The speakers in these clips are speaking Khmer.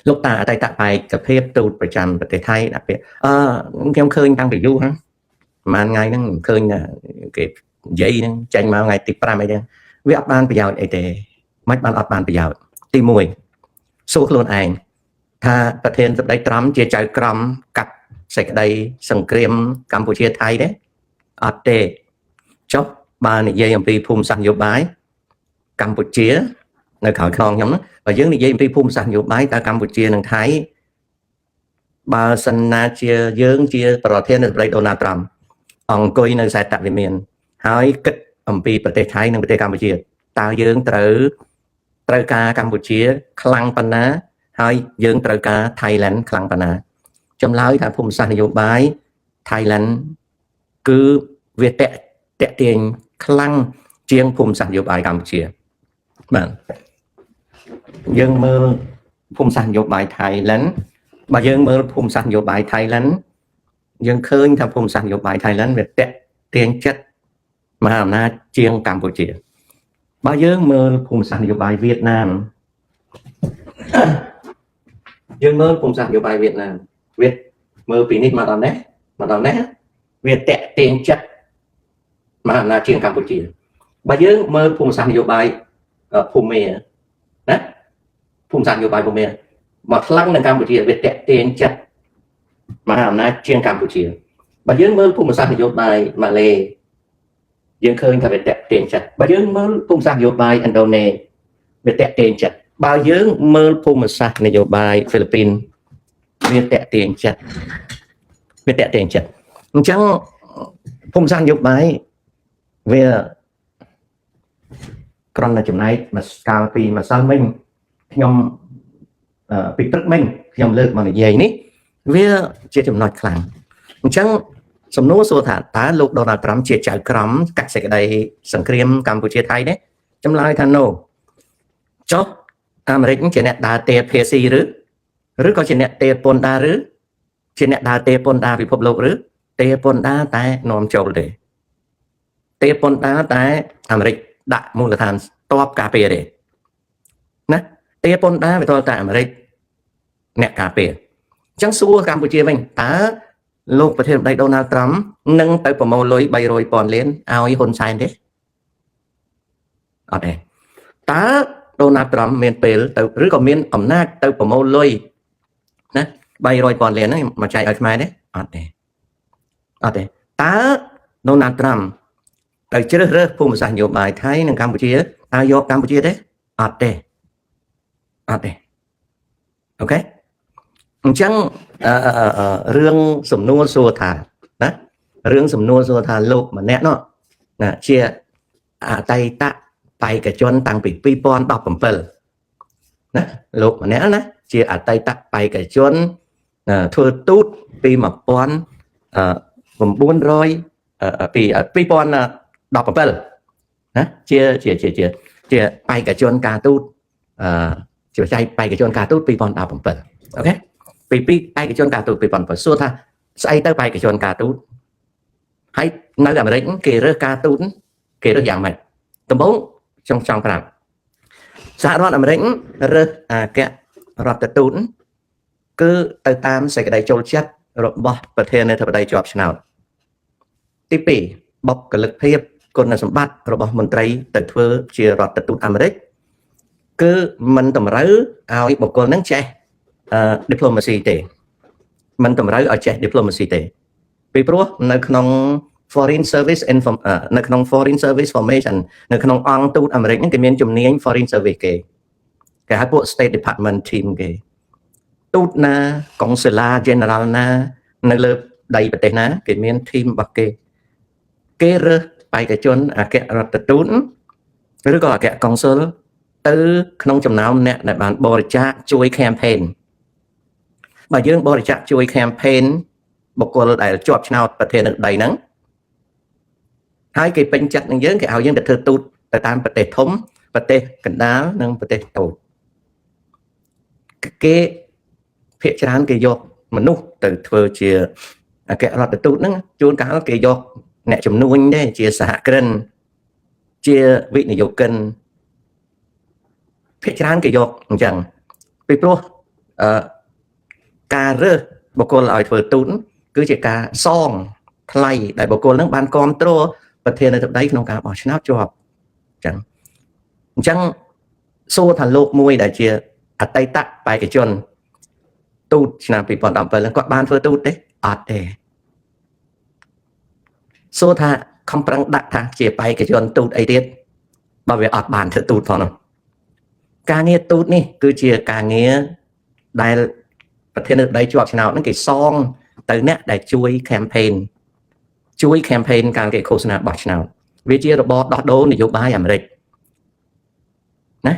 លោកតាអតីតបេក្ខភាពទូតប្រចាំប្រទេសថៃដាក់ពាក្យខ្ញុំឃើញតាំងពីយូរហ្នឹងប្រហែលថ្ងៃហ្នឹងឃើញគេនិយាយហ្នឹងចេញមកថ្ងៃទី5អីហ្នឹងវាអត់បានប្រយោជន៍អីទេមិនបានអត់បានប្រយោជន៍ទី1សួរខ្លួនឯងថាប្រធានសម្ដេចត្រំជាចៅក្រមកាត់សេចក្តីសង្គ្រាមកម្ពុជាថៃទេអត់ទេចុះបើនិយាយអំពីភូមិសាស្ត្រនយោបាយកម្ពុជានៅក្រោយខ្នងខ្ញុំណាបើយើងនិយាយអំពីភូមិសាស្ត្រនយោបាយតើកម្ពុជានិងថៃបើសិនណាជាយើងជាប្រធានសម្ដេចដូណាល់ត្រាំអង្គុយនៅខ្សែតវិមានហើយគិតអំពីប្រទេសថៃនិងប្រទេសកម្ពុជាតើយើងត្រូវការកម្ពុជាខ្លាំងប៉ុណ្ណាហើយយើងត្រូវការ Thailand ខ្លាំងប៉ុណ្ណាចម្លើយថាភូមិសាស្ត្រនយោបាយ Thailand គឺវាតាក់ទាញខ្លាំងជាងភូមិសាស្ត្រនយោបាយកម្ពុជាបាទយើងមើលភូមិសាស្ត្រនយោបាយ Thailand បើយើងមើលភូមិសាស្ត្រនយោបាយ Thailand យើងឃើញថាភូមិសាស្ត្រនយោបាយ Thailand វាតាក់ទាញចិត្តមហាអំណាចជាងកម្ពុជាបើយើងមើលភូមិសាស្ត្រនយោបាយវៀតណាមយើងមើលភូមិសាស្ត្រនយោបាយវៀតណាមវាមើលពីនេះមកដល់នេះវាតាក់ទាញចិត្តមហាអំណាចជាងកម្ពុជាបើយើងមើលភូមិសាស្ត្រនយោបាយភូមាណាភូមិសាស្ត្រនយោបាយភូមាមកខ្លាំងនៅកម្ពុជាវាតាក់ទាញចិត្តមហាអំណាចជាងកម្ពុជាបើយើងមើលភូមិសាស្ត្រនយោបាយម៉ាឡេយើងឃើញថាវាតាក់ទាញចិត្តបើយើងមើលភូមិសាស្ត្រនយោបាយឥណ្ឌូនេវាតាក់ទាញចិត្តបើយើងមើលភូមិសាស្ត្រនយោបាយហ្វីលីពីនវាតាក់ទាញចិត្តអញ្ចឹងភូមិសាស្ត្រនយោបាយវាគ្រាន់តែចំណែកមកកាលពីម្សិលមិញខ្ញុំពីព្រឹកមិញខ្ញុំលើកមកនិយាយនេះវាជាចំណុចខ្លាំងអញ្ចឹងសំណួរសួរថាតើលោកដូណាល់ត្រាំជាចៅក្រមកាត់សេចក្តីសង្គ្រាមកម្ពុជាថៃទេចម្លើយថា no ចុះអាមេរិកជាអ្នកដើរទេភាស៊ីឬក៏ជាអ្នកទេពន្ធដារឬជាអ្នកដើរទេពន្ធដារពិភពលោកឬទេពន្ធដារតែនាំចូលទេពន្ធដារតែអាមេរិកដាក់មូលដ្ឋានតបការពារទេណាទេពន្ធដារវាតតែអាមេរិកអ្នកការពារអញ្ចឹងសួរកម្ពុជាវិញតើលោកប្រធានសម្ដេចដូណាល់ត្រាំនឹងទៅប្រមូលលុយ300,000 លានឲ្យហ៊ុនសែនទេអត់ទេតើដូណាល់ត្រាំមានពេលទៅឬក៏មានអំណាចទៅប្រមូលលុយណា300,000 លានហ្នឹងមកចែកឲ្យខ្មែរទេអត់ទេតើដូណាល់ត្រាំទៅជ្រើសរើសភូមិសាស្ត្រនយោបាយថៃនិងកម្ពុជាតើយកកម្ពុជាទេអត់ទេអូខេអញ្ចឹងរឿងសំណួរសួរថាណារឿងសំណួរសួរថាលោកម្នាក់នោះណាជាអតីតបេក្ខជនតាំងពី2017ណាលោកម្នាក់ណាជាអតីតបេក្ខជនធ្វើទូតពី1900ពី2017ណាជាបេក្ខជនការទូតជាបេក្ខជនការទូត2017អូខេពីបេក្ខជនការទូត2017សួរថាស្អីទៅបេក្ខជនការទូតហើយនៅអាមេរិកគេរើសការទូតគេរើសយ៉ាងម៉េចដំបូងចង់ប្រាប់សហរដ្ឋអាមេរិករើសអគ្គរដ្ឋទូតគឺទៅតាមសេចក្តីចូលចិត្តរបស់ប្រធានាធិបតីជាប់ឆ្នោតទី2បុគ្គលិកភាពគុណសម្បត្តិរបស់មន្ត្រីទៅធ្វើជារដ្ឋទូតអាមេរិកគឺមិនតម្រូវឲ្យបុគ្គលនឹងចេះdiplomacy ទេមិនតម្រូវឲ្យចេះ diplomacy ទេពីព្រោះនៅក្នុង foreign service formation នៅក្នុងអង្គទូតអាមេរិកហ្នឹងគេមានជំនាញ foreign service គេហៅពួក state department team គេទូតណាកុងស៊ុលា general ណានៅលើដីប្រទេសណាគេមាន team របស់គេរើសបេក្ខជនអគ្គរដ្ឋទូតឬក៏អគ្គកុងស៊ុលទៅក្នុងចំណោមអ្នកដែលបានបរិច្ចាគជួយ campaign បើយើងបរិច្ចាគជួយ campaign បុគ្គលដែលជាប់ឆ្នោតប្រធានាធិបតីហ្នឹងហើយគេពេញចិត្តនឹងយើងគេឲ្យយើងទៅធ្វើទូតទៅតាមប្រទេសធំប្រទេសកណ្ដាលនិងប្រទេសតូចគេភាគច្រើនគេយកមនុស្សទៅធ្វើជាអគ្គរដ្ឋទូតហ្នឹងជួនកាលគេយកអ្នកជំនួញទេជាសហគ្រិនជាវិនិយោគិនភាគច្រើនគេយកអញ្ចឹងពីព្រោះ ការរើសបុគ្គលឲ្យធ្វើទូតគឺជាការសងថ្លៃដែលបុគ្គលនឹងបានគ្រប់គ្រងប្រធានាធិបតីក្នុងការបោះឆ្នោតជាប់អញ្ចឹងសួរថាលោកមួយដែលជាអតីតបេក្ខជនទូតឆ្នាំ2017គាត់បានធ្វើទូតទេអត់ទេសួរថាខំប្រឹងដាក់ថាជាបេក្ខជនទូតអីទៀតបើវាអត់បានធ្វើទូតផងនោះការងារទូតនេះគឺជាការងារដែលប្រធានាធិបតីជាប់ឆ្នោតហ្នឹងគេសងទៅអ្នកដែលជួយ campaign ការគេឃោសនាបោះឆ្នោតវាជារបបដោះដូរនយោបាយអាមេរិកណា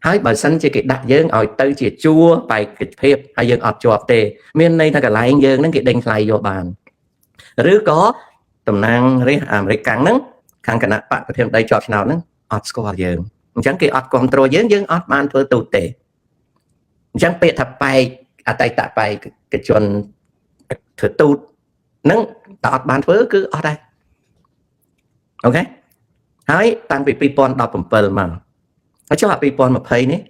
ហើយបើសិនជាគេដាក់យើងឲ្យទៅជាជួរបេក្ខភាពហើយយើងអត់ជាប់ទេមានន័យថាកន្លែងយើងហ្នឹងគេដេញថ្លៃយកបានឬក៏តំណាងរាស្ត្រអាមេរិកកាំងហ្នឹងខាងគណៈបកប្រធានាធិបតីជាប់ឆ្នោតហ្នឹងអត់ស្គាល់យើងអញ្ចឹងគេអត់គ្រប់គ្រងយើងអត់បានធ្វើទូតទេអញ្ចឹងពាក្យថាបែកអតីតបេក្ខជនធ្វើទូតហ្នឹងតើអត់បានធ្វើគឺអត់ដែរអូខេហើយតាំងពី2017មកហើយចុះអា2020នេះ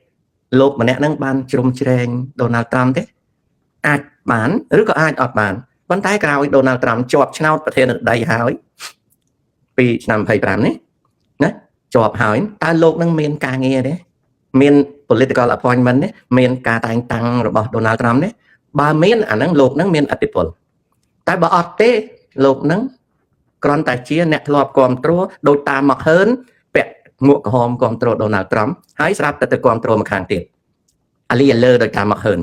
លោកម្នាក់ហ្នឹងបានជ្រុំជ្រែងដូណាល់ត្រាំទេអាចបានឬក៏អាចអត់បានប៉ុន្តែក្រោយដូណាល់ត្រាំជាប់ឆ្នោតប្រធានាធិបតីហើយពីឆ្នាំ25នេះណាជាប់ហើយតើលោកនឹងមានការងារទេមាន political appointment ទេមានការតែងតាំងរបស់ Donald Trump ទេបើមានអាហ្នឹងលោកនឹងមានអធិបុលតែបើអត់ទេលោកនឹងគ្រាន់តែជាអ្នកធ្លាប់គ្រប់គ្រងដោយតាមមកហឺនពាក់មួកក្រហមគ្រប់គ្រង Donald Trump ហើយស្រាប់តែទៅគ្រប់គ្រងមកខាងទៀតអាលីអាលើដោយតាមមកហឺន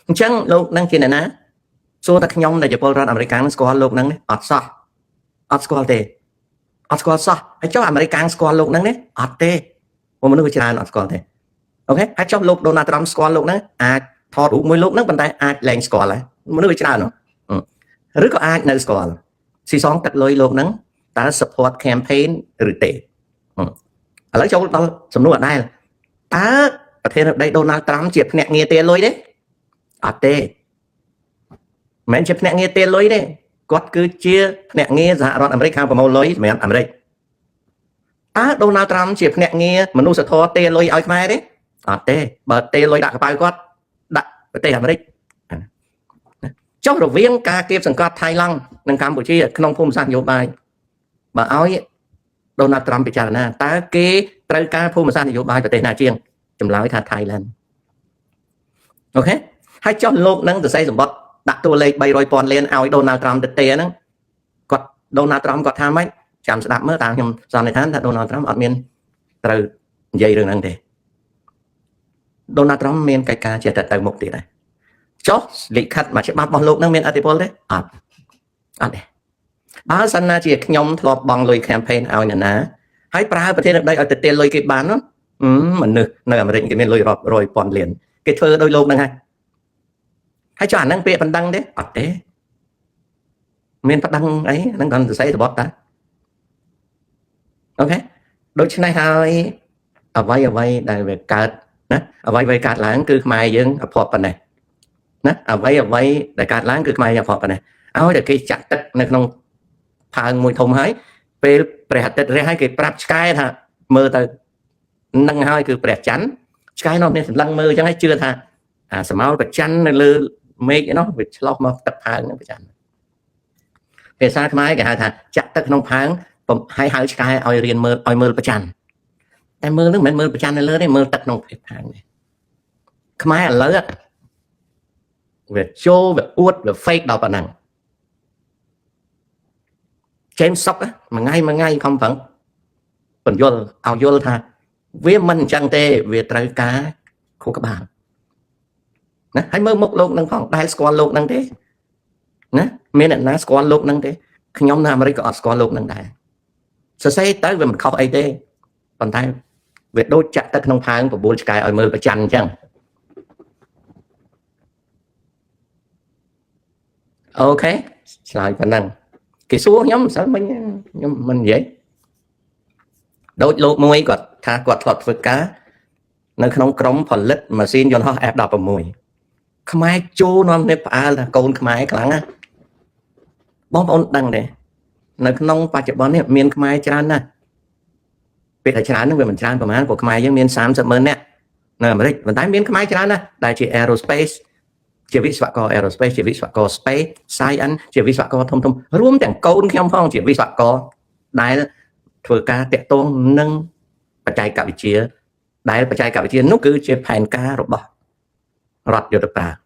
អញ្ចឹងលោកនឹងជាអ្នកណាសួរតែខ្ញុំដែលជាពលរដ្ឋអាមេរិកស្គាល់លោកនឹងអត់សោះអត់ស្គាល់ទេអត់ស្គាល់សោះហើយចុះអាមេរិកស្គាល់លោកនឹងទេអត់ទេមនុស្សវាច្រើនអត់ស្គាល់ទេអូខេហើយចុះលោក Donald Trump ស្គាល់លោកនឹងអាចថតរូបមួយលោកនឹងប៉ុន្តែអាចលែងស្គាល់ហើយមនុស្សវាច្រើនឬក៏អាចនៅស្គាល់ស៊ីសងទឹកលុយលោកនឹងតើ support campaign ឬទេឥឡូវចូលដល់សំណួរអដែលតើប្រធានាធិបតី Donald Trump ជាភ្នាក់ងារទារលុយទេអត់ទេមិនមែនជាភ្នាក់ងារទារលុយទេគាត់គឺជាភ្នាក់ងារសហរដ្ឋអាមេរិកខាងប្រមូលលុយសម្រាប់អាមេរិកតើ Donald Trump ជាភ្នាក់ងារមនុស្សធម៌ទារលុយឲ្យខ្មែរទេអត់ទេបើទារលុយដាក់កប៉ៅគាត់ដាក់ប្រទេសអាមេរិកចុះរវាងការគៀបសង្កត់ថៃឡង់និងកម្ពុជាក្នុងភូមិសាស្ត្រនយោបាយបើឲ្យ Donald Trump ពិចារណាតើគេត្រូវការភូមិសាស្ត្រនយោបាយប្រទេសណាជាងចម្លើយថា Thailand អូខេហើយចុះលោកនឹងសរសេរសម្បត្តិដាក់តួលេខ 300,000 លានឲ្យ Donald Trump ទៅទេហ្នឹងគាត់ Donald Trump គាត់ថាម៉េចចាំស្ដាប់មើលតាមខ្ញុំសន្និដ្ឋានថា Donald Trump អត់មានត្រូវនិយាយរឿងហ្នឹងទេ Donald Trump មានកិច្ចការជាទៅមុខទៀតដែរចុះលិខិតមួយច្បាប់របស់លោកនឹងមានអធិបុលទេអត់ទេបើសិនណាជាខ្ញុំធ្លាប់បង់លុយ campaign ឲ្យអ្នកណាហើយប្រើប្រធានាធិបតីឲ្យទៅទារលុយគេបានមនុស្សនៅអាមេរិកគេមានលុយរាប់រយពាន់លានគេធ្វើដោយលោកនឹងហើយចុះអាហ្នឹងពាក្យបណ្ដឹងទេអត់ទេមានបណ្ដឹងអីហ្នឹងគាត់សរសេររបបតាអូខេដូច្នេះហើយអ្វីដែលវាកើតណាអ្វីកើតឡើងគឺខ្មែរយើងអភ័ព្វប៉ុណ្ណេះណាអ្វីដែលកើតឡើងគឺខ្មែរយើងអភ័ព្វប៉ុណ្ណេះឲ្យតែគេចាក់ទឹកនៅក្នុងផើងមួយធំហើយពេលព្រះអាទិត្យរះហើយគេប្រាប់ឆ្កែថាមើលទៅនឹងហើយគឺព្រះច័ន្ទឆ្កែនោះមានសម្លឹងមើលអញ្ចឹងហើយជឿថាអាសមោលព្រះច័ន្ទនៅលើមេឃនោះវាឆ្លោះមកទឹកផើងហ្នឹងព្រះច័ន្ទភាសាខ្មែរគេហៅថាចាក់ទឹកក្នុងផើងហើយហៅឆ្កែឲ្យរៀនមើលឲ្យមើលព្រះច័ន្ទតែមើលហ្នឹងមិនមែនមើលព្រះច័ន្ទនៅលើទេមើលទឹកក្នុងផើងនេះខ្មែរឥឡូវវាចូលវាអួតវា fake ដល់ប៉ុណ្ណឹងចេមសុកមួយថ្ងៃខំប្រឹងបញ្យល់ឲ្យយល់ថាវាមិនអញ្ចឹងទេវាត្រូវការខួរក្បាលណាហើយមើលមុខលោកនឹងផងដែលស្គាល់លោកនឹងទេណាមានអ្នកណាស្គាល់លោកនឹងទេខ្ញុំនៅអាមេរិកក៏អត់ស្គាល់លោកនឹងដែរសរសេរទៅវាមិនខុសអីទេប៉ុន្តែវាដូចចាក់ទឹកក្នុងផើងបបួលឆ្កែឲ្យមើលប្រច័ណ្ឌអញ្ចឹងអូខេឆ្លើយប៉ុណ្ណឹងគេសួរខ្ញុំសិនមិញខ្ញុំមិននិយាយដូចលោកមួយគាត់ថាគាត់ធ្លាប់ធ្វើការនៅក្នុងក្រុមផលិតម៉ាស៊ីនយន្តហោះ F16 ខ្មែរចូលនាំនេះផ្អើលថាកូនខ្មែរខ្លាំងណាស់បងប្អូនដឹងទេនៅក្នុងបច្ចុប្បន្ននេះមានខ្មែរច្រើនណាស់ពេលតែច្រើនហ្នឹងវាមិនច្រើនប្រហែលព្រោះខ្មែរយើងមាន30,000នាក់ នៅអាមេរិកប៉ុន្តែមានខ្មែរច្រើនណាស់ដែលជា aerospace ជាវិស្វករ aerospace ជាវិស្វករ space science ជាវិស្វករធំរួមទាំងកូនខ្ញុំផងជាវិស្វករដែលធ្វើការតាក់ទងនឹងបច្ចេកវិទ្យាដែលបច្ចេកវិទ្យានោះគឺជាផែនការរបស់រដ្ឋយុទ្ធសាស្ត្រ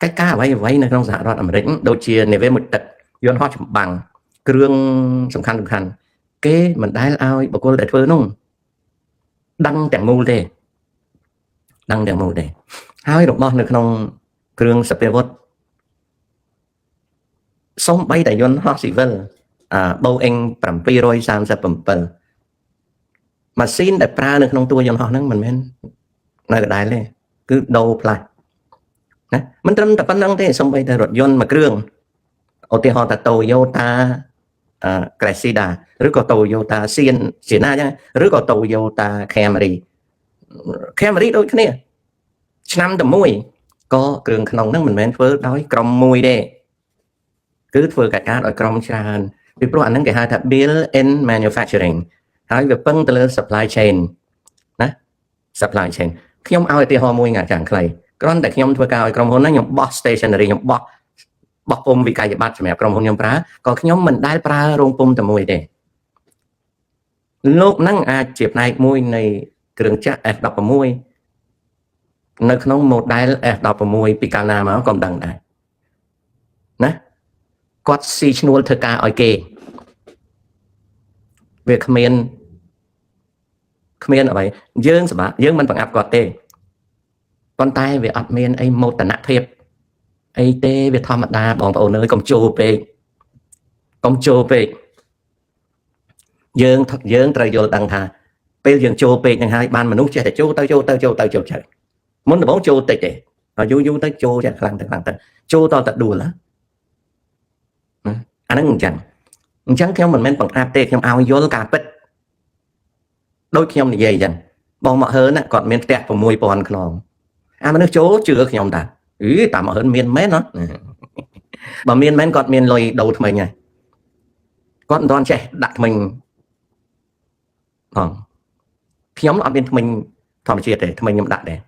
កិច្ចការអ្វីនៅក្នុងសហរដ្ឋអាមេរិកដូចជានាវាមុជទឹកយន្តហោះចម្បាំងគ្រឿងសំខាន់គេមិនដែលឲ្យបុគ្គលដែលធ្វើនោះដឹងទាំងមូលទេហើយរបស់នៅក្នុងគ្រឿងសព្វាវុធសូម្បីតែយន្តហោះស៊ីវិលBoeing 737ម៉ាស៊ីនដែលប្រើនៅក្នុងតួយន្តហោះហ្នឹងមិនមែននៅដដែលទេគឺដូរផ្លាស់ណាមិនត្រឹមតែប៉ុណ្្នឹងទេសូម្បីតែរថយន្តមួយគ្រឿងឧទាហរណ៍ថា Toyota Cressida ឬក៏ Toyota Sienna ចឹងឬក៏ Toyota Camry ដូចគ្នាឆ្នាំតែមួយក៏គ្រឿងក្នុងហ្នឹងមិនមែនធ្វើដោយក្រុមមួយទេគឺធ្វើកិច្ចការដោយក្រុមច្រើនពីព្រោះអាហ្នឹងគេហៅថា build in manufacturing ហើយវាពឹងទៅលើ supply chain ណា supply chain ខ្ញុំឲ្យឧទាហរណ៍មួយយ៉ាងខ្លីគ្រាន់តែខ្ញុំធ្វើការឲ្យក្រុមហ៊ុនហ្នឹងខ្ញុំបោះ stationery ខ្ញុំបោះពុម្ពវិក័យប័ត្រសម្រាប់ក្រុមហ៊ុនខ្ញុំប្រើក៏ខ្ញុំមិនដែលប្រើរោងពុម្ពតែមួយទេលោកហ្នឹងអាចជាផ្នែកមួយនៃគ្រឿងចក្រ F16 នៅក្នុង model F16 ពីកាលណាមកក៏មិនដឹងដែរណាគាត់ស៊ីឈ្នួលធ្វើការឲ្យគេវាគ្មានអ្វីយើងសម្រាប់យើងមិនបង្អាប់គាត់ទេប៉ុន្តែវាអត់មានអីមោទនភាពអីទេវាធម្មតាបងប្អូនអើយកុំចូលពេកយើងត្រូវយល់ដឹងថាពេលយើងចូលពេកនឹងហើយបានមនុស្សចេះតែចូលទៅមុនដំបូងចូលតិចទេហើយយូរទៅចូលចេះខ្លាំងទៅចូលតតែដួលអាហ្នឹងអញ្ចឹងខ្ញុំមិនមែនបង្អាប់ទេខ្ញុំឲ្យយល់ការពិតដូចខ្ញុំនិយាយអញ្ចឹងបងមកហើនគាត់មានផ្ទះ 6000 ខ្នងអាមនុស្សចូលជឿខ្ញុំតាតាមមកហើនមានមែនណាបើមានមែនគាត់មានលុយដូរថ្មីហើយគាត់មិនទាន់ចេះដាក់ថ្មីខ្ញុំអត់មានថ្មីធម្មជាតិទេថ្មីខ្ញុំដាក់ដែរ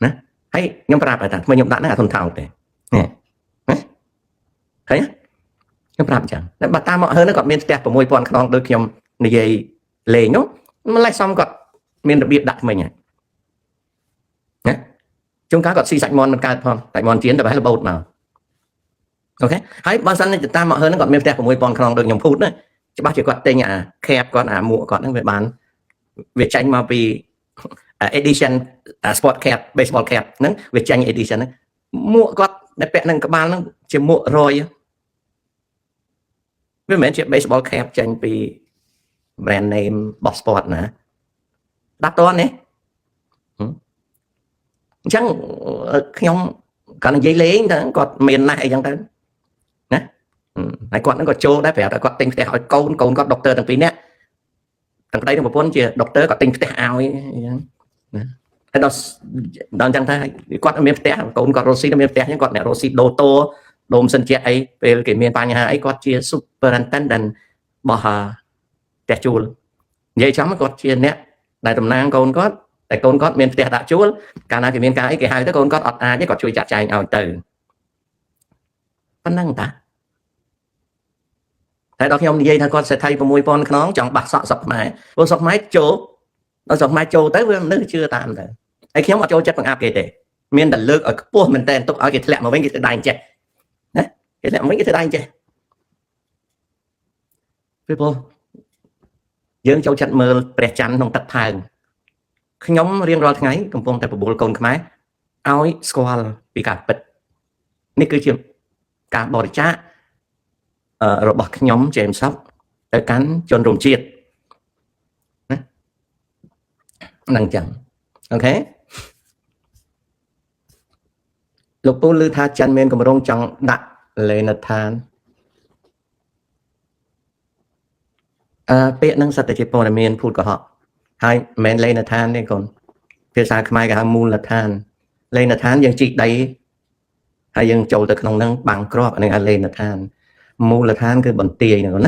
ណាហើយខ្ញុំប្រាប់ថាថ្មីខ្ញុំដាក់ហ្នឹងអាធនថោកទេណាឃើញខ្ញុំប្រាប់អញ្ចឹងតែបើតាមមកហើនគាត់មានផ្ទះ 6000 ខ្នងដូចខ្ញុំនិយាយលេងនោះម្លេះសំគាត់មានរបៀបដាក់ថ្មីហ្នឹងណាជួនកាលគាត់ស៊ីសាច់មាន់មិនកើតផងសាច់មាន់ជៀនតែបែបរបូតមកអូខេហើយបើសិនជាតាមមកហើនគាត់មានផ្ទះ 6000 ខ្នងដូចខ្ញុំพูดណាច្បាស់ជាគាត់ទិញអា cap គាត់អាមួកគាត់ហ្នឹងវាចាញ់មកពី edition sport cap baseball cap ហ្នឹងវាចាញ់ edition ហ្នឹងមួកគាត់ដែលពាក់នឹងក្បាលហ្នឹងជាមួករយវាមិនមែនជា baseball cap ចាញ់ពី brand name របស់ sport ណាដាក់តន់នេះអញ្ចឹងខ្ញុំគាត់និយាយលេងតែគាត់មានណាស់អីចឹងទៅណាហើយគាត់ហ្នឹងក៏ចូលដែរប្រាប់តែគាត់ទិញផ្ទះឲ្យកូនគាត់ដុកទ័រទាំងពីរនាក់ទាំងប្តីទាំងប្រពន្ធជាដុកទ័រគាត់ទិញផ្ទះឲ្យអញ្ចឹងណាហើយដល់អញ្ចឹងថាគាត់មានផ្ទះកូនគាត់រស់ស៊ីមានផ្ទះអញ្ចឹងគាត់អ្នករស់ស៊ីដូម៉ាស៊ីនជែកអីពេលគេមានបញ្ហាអីគាត់ជា superintendent របស់ផ្ទះជួលនិយាយចំគាត់ជាអ្នកដែលតំណាងកូនគាត់តែកូនគាត់មានផ្ទះដាក់ជួលកាលណាគេមានការអីគេហៅទៅកូនគាត់អត់អាចទេគាត់ជួយចាត់ចែងឲ្យទៅប៉ុណ្ណឹងតាតែដល់ខ្ញុំនិយាយថាគាត់សេដ្ឋី 6000 ខ្នងចង់បាក់សក់សុកខ្មែរព្រោះសុកខ្មែរចូលដល់សុកខ្មែរចូលទៅវាមិនជឿតាមទៅហើយខ្ញុំអត់ចូលចិត្តបង្អាប់គេទេមានតែលើកឲ្យខ្ពស់មែនតើទុកឲ្យគេធ្លាក់មកវិញគេទៅដៃចេះណាគេធ្លាក់មកវិញគេទៅដៃចេះពេលព្រោះយើងចូលចិត្តមើលព្រះច័ន្ទក្នុងទឹកផើងខ្ញុំរៀងរាល់ថ្ងៃកំពុងតែបបួលកូនខ្មែរឲ្យស្គាល់ពីការពិតនេះគឺជាការបរិច្ចាគរបស់ខ្ញុំជេមសុកទៅកាន់ជនរួមជាតិណាហ្នឹងចឹងអូខេលោកពូលឺថាចិនមានកម្រងចង់ដាក់លេនដ្ឋានពាក្យហ្នឹងសិតតែជាព័ត៌មានភូតកុហកហើយមិនមែនលេនដ្ឋានទេកូនភាសាខ្មែរគេហៅមូលដ្ឋានលេនដ្ឋានយើងជីកដីហើយយើងចូលទៅក្នុងហ្នឹងបាំងគ្រាប់អានឹងលេនដ្ឋានមូលដ្ឋានគឺបន្ទាយហ្នឹងណា